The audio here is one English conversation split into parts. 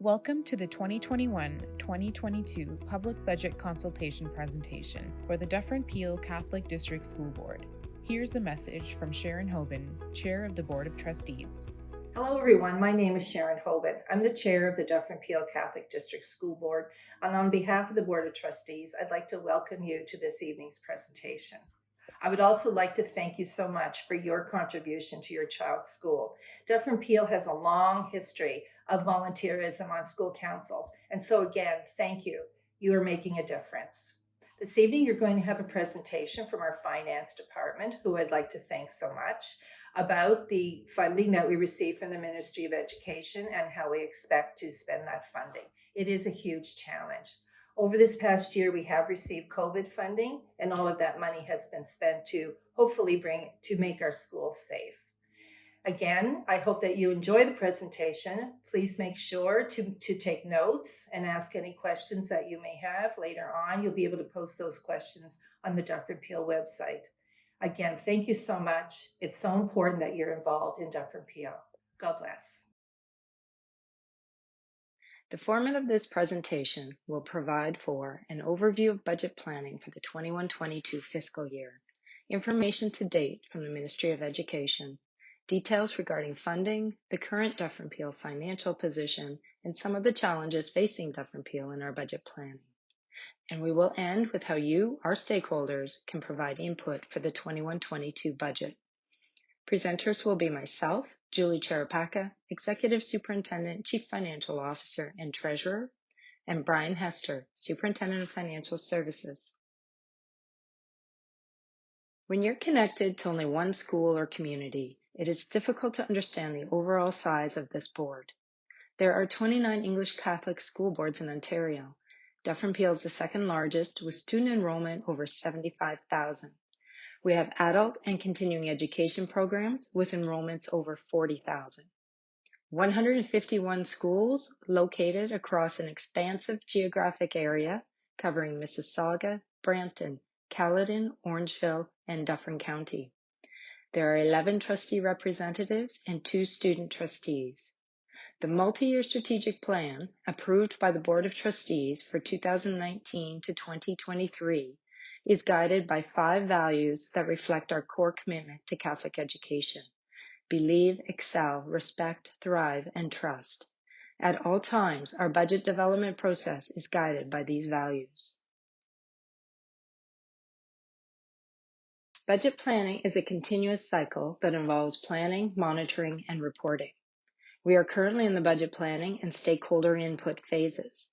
Welcome to the 2021-2022 Public Budget Consultation presentation for the Dufferin-Peel Catholic District School Board. Here's a message from Sharon Hoban, Chair of the Board of Trustees. Hello everyone, my name is Sharon Hoban. I'm the Chair of the Dufferin-Peel Catholic District School Board, and on behalf of the Board of Trustees, I'd like to welcome you to this evening's presentation. I would also like to thank you so much for your contribution to your child's school. Dufferin-Peel has a long history of volunteerism on school councils, and so again, thank you. You are making a difference. This evening, you're going to have a presentation from our finance department, who I'd like to thank so much, about the funding that we receive from the Ministry of Education and how we expect to spend that funding. It is a huge challenge. Over this past year, we have received COVID funding, and all of that money has been spent to hopefully make our schools safe. Again, I hope that you enjoy the presentation. Please make sure to take notes and ask any questions that you may have later on. You'll be able to post those questions on the Dufferin-Peel website. Again, thank you so much. It's so important that you're involved in Dufferin-Peel. God bless. The format of this presentation will provide for an overview of budget planning for the 21-22 fiscal year, information to date from the Ministry of Education, details regarding funding, the current Dufferin-Peel financial position, and some of the challenges facing Dufferin-Peel in our budget planning. And we will end with how you, our stakeholders, can provide input for the 21-22 budget. Presenters will be myself, Julie Cherapaka, Executive Superintendent, Chief Financial Officer, and Treasurer, and Brian Hester, Superintendent of Financial Services. When you're connected to only one school or community, it is difficult to understand the overall size of this board. There are 29 English Catholic school boards in Ontario. Dufferin-Peel is the second largest, with student enrollment over 75,000. We have adult and continuing education programs with enrollments over 40,000. 151 schools located across an expansive geographic area covering Mississauga, Brampton, Caledon, Orangeville, and Dufferin County. There are 11 trustee representatives and 2 student trustees. The multi-year strategic plan, approved by the Board of Trustees for 2019 to 2023, is guided by 5 values that reflect our core commitment to Catholic education: believe, excel, respect, thrive, and trust. At all times, our budget development process is guided by these values. Budget planning is a continuous cycle that involves planning, monitoring, and reporting. We are currently in the budget planning and stakeholder input phases.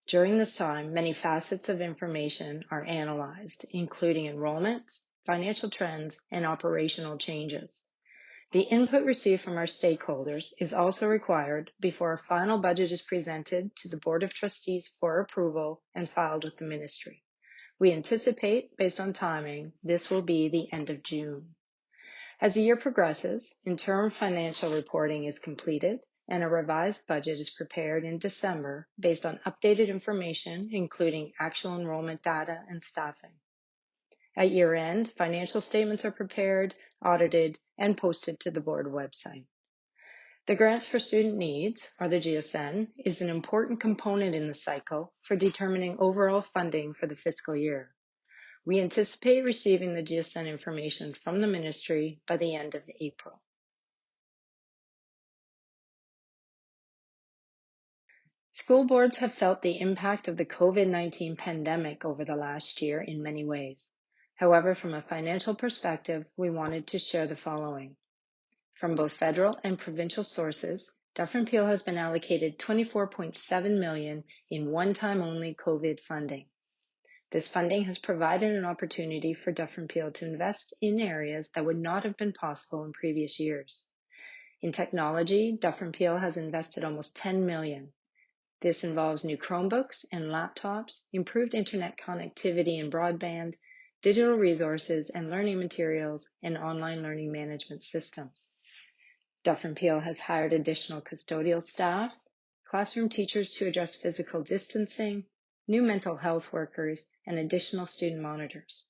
During this time, many facets of information are analyzed, including enrollments, financial trends, and operational changes. The input received from our stakeholders is also required before a final budget is presented to the Board of Trustees for approval and filed with the Ministry. We anticipate, based on timing, this will be the end of June. As the year progresses, interim financial reporting is completed and a revised budget is prepared in December based on updated information, including actual enrollment data and staffing. At year end, financial statements are prepared, audited, and posted to the board website. The Grants for Student Needs, or the GSN, is an important component in the cycle for determining overall funding for the fiscal year. We anticipate receiving the GSN information from the Ministry by the end of April. School boards have felt the impact of the COVID-19 pandemic over the last year in many ways. However, from a financial perspective, we wanted to share the following. From both federal and provincial sources, Dufferin-Peel has been allocated $24.7 million in one-time only COVID funding. This funding has provided an opportunity for Dufferin-Peel to invest in areas that would not have been possible in previous years. In technology, Dufferin-Peel has invested almost $10 million. This involves new Chromebooks and laptops, improved internet connectivity and broadband, digital resources and learning materials, and online learning management systems. Dufferin-Peel has hired additional custodial staff, classroom teachers to address physical distancing, new mental health workers, and additional student monitors.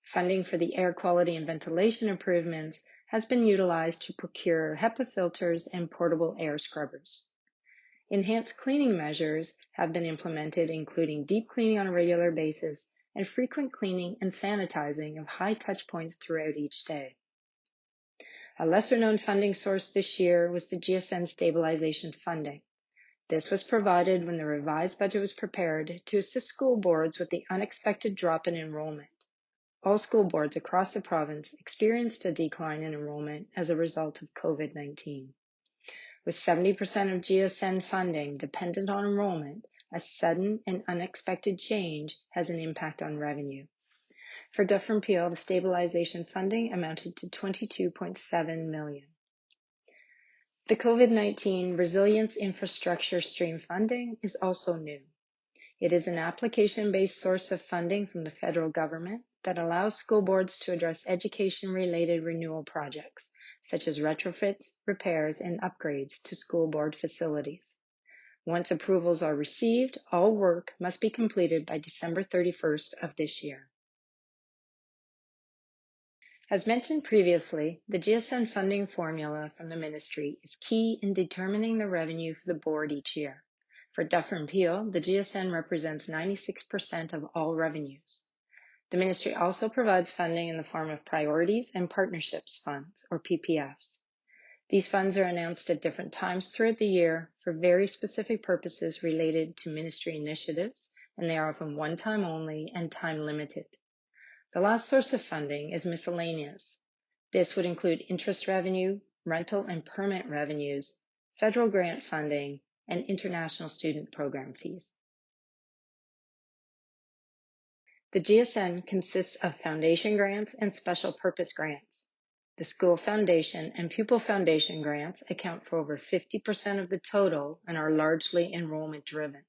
Funding for the air quality and ventilation improvements has been utilized to procure HEPA filters and portable air scrubbers. Enhanced cleaning measures have been implemented, including deep cleaning on a regular basis and frequent cleaning and sanitizing of high touch points throughout each day. A lesser-known funding source this year was the GSN stabilization funding. This was provided when the revised budget was prepared to assist school boards with the unexpected drop in enrollment. All school boards across the province experienced a decline in enrollment as a result of COVID-19. With 70% of GSN funding dependent on enrollment, a sudden and unexpected change has an impact on revenue. For Dufferin Peel, the stabilization funding amounted to $22.7 million. The COVID-19 Resilience Infrastructure Stream funding is also new. It is an application-based source of funding from the federal government that allows school boards to address education-related renewal projects, such as retrofits, repairs, and upgrades to school board facilities. Once approvals are received, all work must be completed by December 31st of this year. As mentioned previously, the GSN funding formula from the Ministry is key in determining the revenue for the board each year. For Dufferin Peel, the GSN represents 96% of all revenues. The Ministry also provides funding in the form of Priorities and Partnerships Funds, or PPFs. These funds are announced at different times throughout the year for very specific purposes related to Ministry initiatives, and they are often one-time only and time-limited. The last source of funding is miscellaneous. This would include interest revenue, rental and permit revenues, federal grant funding, and international student program fees. The GSN consists of foundation grants and special purpose grants. The school foundation and pupil foundation grants account for over 50% of the total and are largely enrollment driven.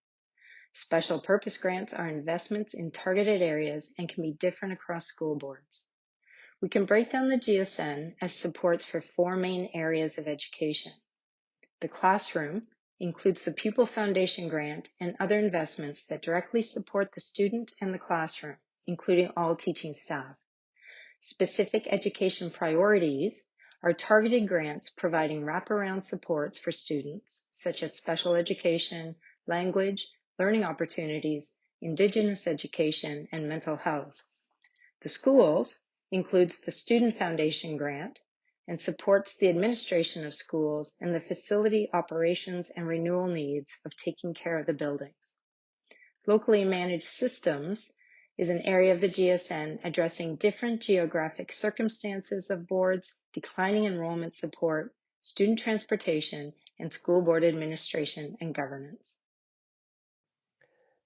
Special purpose grants are investments in targeted areas and can be different across school boards. We can break down the GSN as supports for four main areas of education. The classroom includes the Pupil Foundation Grant and other investments that directly support the student and the classroom, including all teaching staff. Specific education priorities are targeted grants providing wraparound supports for students, such as special education, language, learning opportunities, Indigenous education, and mental health. The schools includes the Student Foundation Grant and supports the administration of schools and the facility operations and renewal needs of taking care of the buildings. Locally managed systems is an area of the GSN addressing different geographic circumstances of boards, declining enrollment support, student transportation, and school board administration and governance.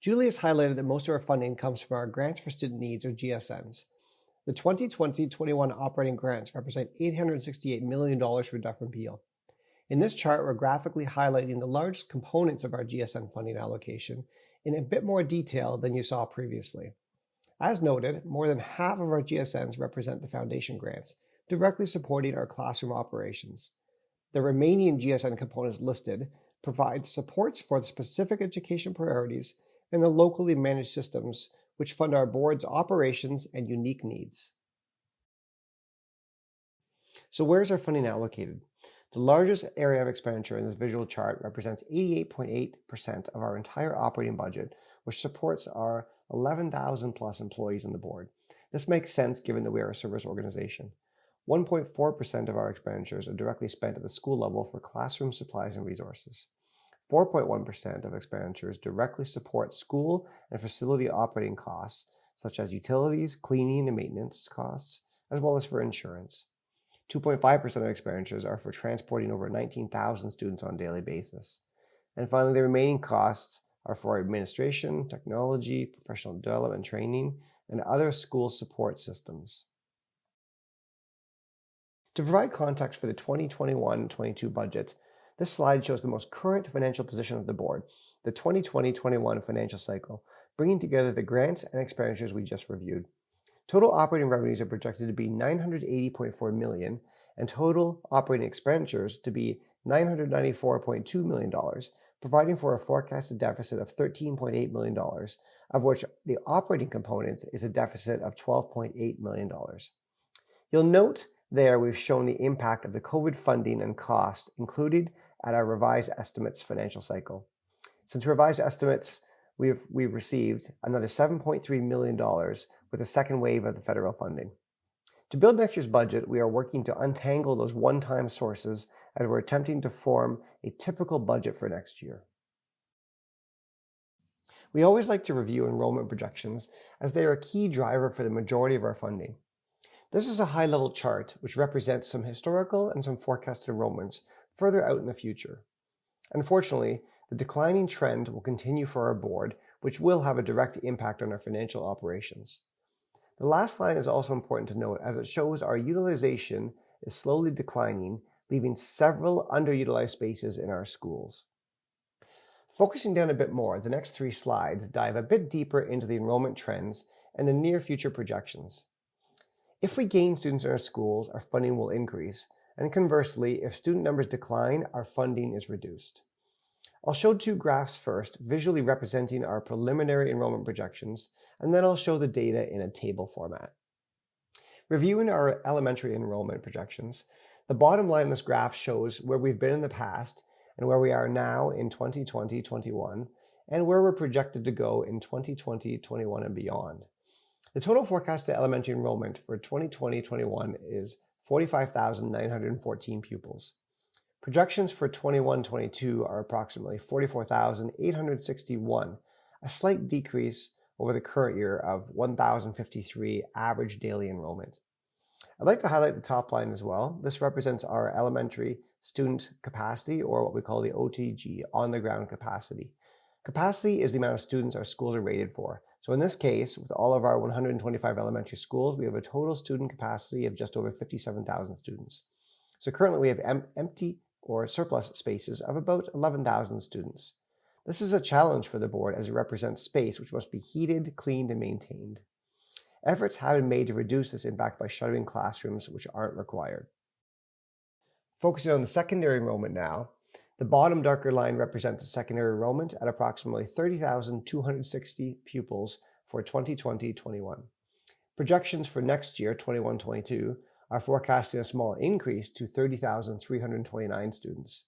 Julie has highlighted that most of our funding comes from our Grants for Student Needs, or GSNs. The 2020-21 operating grants represent $868 million for Dufferin Peel. In this chart, we're graphically highlighting the largest components of our GSN funding allocation in a bit more detail than you saw previously. As noted, more than half of our GSNs represent the foundation grants, directly supporting our classroom operations. The remaining GSN components listed provide supports for the specific education priorities and the locally managed systems, which fund our board's operations and unique needs. So where is our funding allocated? The largest area of expenditure in this visual chart represents 88.8% of our entire operating budget, which supports our 11,000 plus employees on the board. This makes sense given that we are a service organization. 1.4% of our expenditures are directly spent at the school level for classroom supplies and resources. 4.1% of expenditures directly support school and facility operating costs, such as utilities, cleaning and maintenance costs, as well as for insurance. 2.5% of expenditures are for transporting over 19,000 students on a daily basis. And finally, the remaining costs are for administration, technology, professional development training, and other school support systems. To provide context for the 2021-22 budget, this slide shows the most current financial position of the board, the 2020-21 financial cycle, bringing together the grants and expenditures we just reviewed. Total operating revenues are projected to be $980.4 million, and total operating expenditures to be $994.2 million, providing for a forecasted deficit of $13.8 million, of which the operating component is a deficit of $12.8 million. You'll note there we've shown the impact of the COVID funding and costs included at our revised estimates financial cycle. Since revised estimates, we've received another $7.3 million with a second wave of the federal funding. To build next year's budget, we are working to untangle those one-time sources as we're attempting to form a typical budget for next year. We always like to review enrollment projections as they are a key driver for the majority of our funding. This is a high-level chart which represents some historical and some forecasted enrollments further out in the future. Unfortunately, the declining trend will continue for our board, which will have a direct impact on our financial operations. The last line is also important to note as it shows our utilization is slowly declining, leaving several underutilized spaces in our schools. Focusing down a bit more, the next 3 slides dive a bit deeper into the enrollment trends and the near future projections. If we gain students in our schools, our funding will increase, and conversely, if student numbers decline, our funding is reduced. I'll show 2 graphs first, visually representing our preliminary enrollment projections, and then I'll show the data in a table format. Reviewing our elementary enrollment projections, the bottom line in this graph shows where we've been in the past and where we are now in 2020-21, and where we're projected to go in 2020-21 and beyond. The total forecasted elementary enrollment for 2020-21 is 45,914 pupils. Projections for 21-22 are approximately 44,861, a slight decrease over the current year of 1,053 average daily enrollment. I'd like to highlight the top line as well. This represents our elementary student capacity, or what we call the OTG, on-the-ground capacity. Capacity is the amount of students our schools are rated for. So in this case, with all of our 125 elementary schools, we have a total student capacity of just over 57,000 students. So currently we have empty or surplus spaces of about 11,000 students. This is a challenge for the board as it represents space which must be heated, cleaned, and maintained. Efforts have been made to reduce this impact by shuttering classrooms which aren't required. Focusing on the secondary enrollment now, the bottom darker line represents the secondary enrollment at approximately 30,260 pupils for 2020-21. Projections for next year, 21-22, are forecasting a small increase to 30,329 students.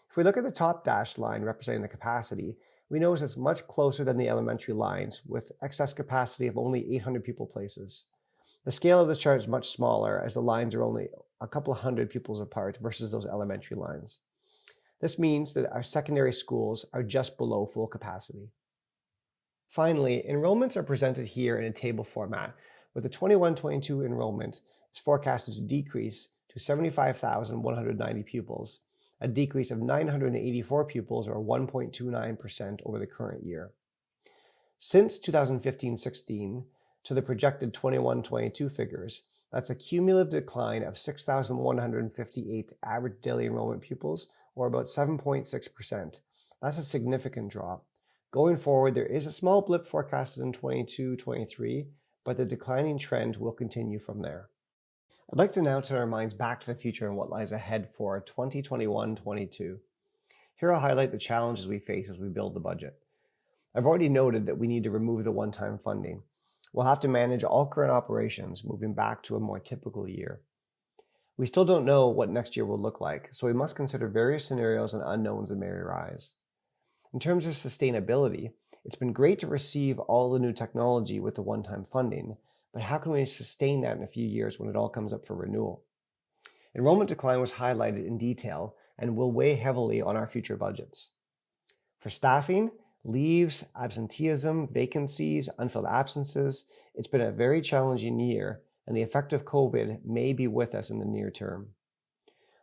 If we look at the top dashed line representing the capacity, we notice it's much closer than the elementary lines, with excess capacity of only 800 pupil places. The scale of this chart is much smaller as the lines are only a couple of hundred pupils apart versus those elementary lines. This means that our secondary schools are just below full capacity. Finally, enrollments are presented here in a table format, with the 21-22 enrollment is forecasted to decrease to 75,190 pupils, a decrease of 984 pupils or 1.29% over the current year. Since 2015-16 to the projected 21-22 figures, that's a cumulative decline of 6,158 average daily enrollment pupils, or about 7.6%. That's a significant drop. Going forward, there is a small blip forecasted in 22-23, but the declining trend will continue from there. I'd like to now turn our minds back to the future and what lies ahead for 2021-22. Here I'll highlight the challenges we face as we build the budget. I've already noted that we need to remove the one-time funding. We'll have to manage all current operations, moving back to a more typical year. We still don't know what next year will look like, so we must consider various scenarios and unknowns that may arise. In terms of sustainability, it's been great to receive all the new technology with the one-time funding, but how can we sustain that in a few years when it all comes up for renewal? Enrollment decline was highlighted in detail and will weigh heavily on our future budgets. For staffing, leaves, absenteeism, vacancies, unfilled absences, it's been a very challenging year, and the effect of COVID may be with us in the near term.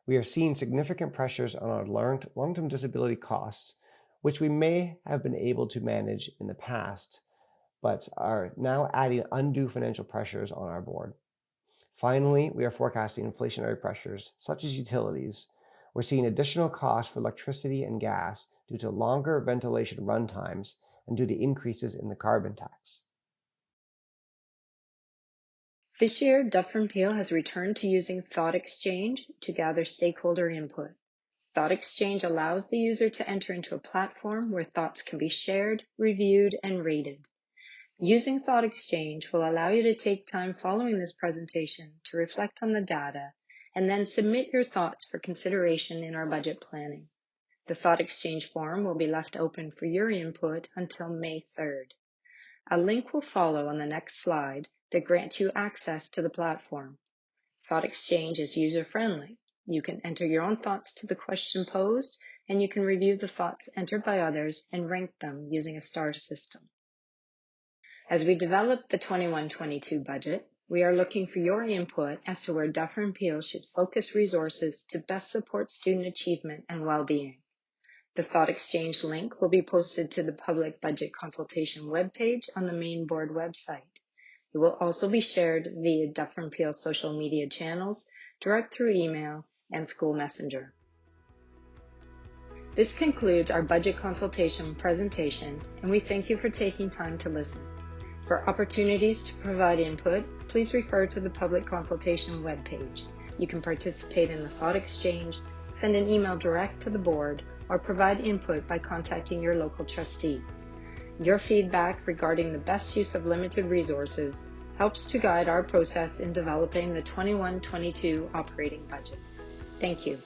We are seeing significant pressures on our long-term disability costs, which we may have been able to manage in the past, but are now adding undue financial pressures on our board. Finally, we are forecasting inflationary pressures, such as utilities. We're seeing additional costs for electricity and gas due to longer ventilation run times and due to increases in the carbon tax. This year, Dufferin Peel has returned to using Thought Exchange to gather stakeholder input. Thought Exchange allows the user to enter into a platform where thoughts can be shared, reviewed, and rated. Using Thought Exchange will allow you to take time following this presentation to reflect on the data and then submit your thoughts for consideration in our budget planning. The Thought Exchange forum will be left open for your input until May 3rd. A link will follow on the next slide that grants you access to the platform. Thought Exchange is user-friendly. You can enter your own thoughts to the question posed, and you can review the thoughts entered by others and rank them using a star system. As we develop the 21-22 budget, we are looking for your input as to where Dufferin Peel should focus resources to best support student achievement and well-being. The Thought Exchange link will be posted to the public budget consultation webpage on the main board website. It will also be shared via Dufferin Peel social media channels, direct through email, and school messenger. This concludes our budget consultation presentation, and we thank you for taking time to listen. For opportunities to provide input, please refer to the public consultation webpage. You can participate in the Thought Exchange, send an email direct to the board, or provide input by contacting your local trustee. Your feedback regarding the best use of limited resources helps to guide our process in developing the 21-22 operating budget. Thank you.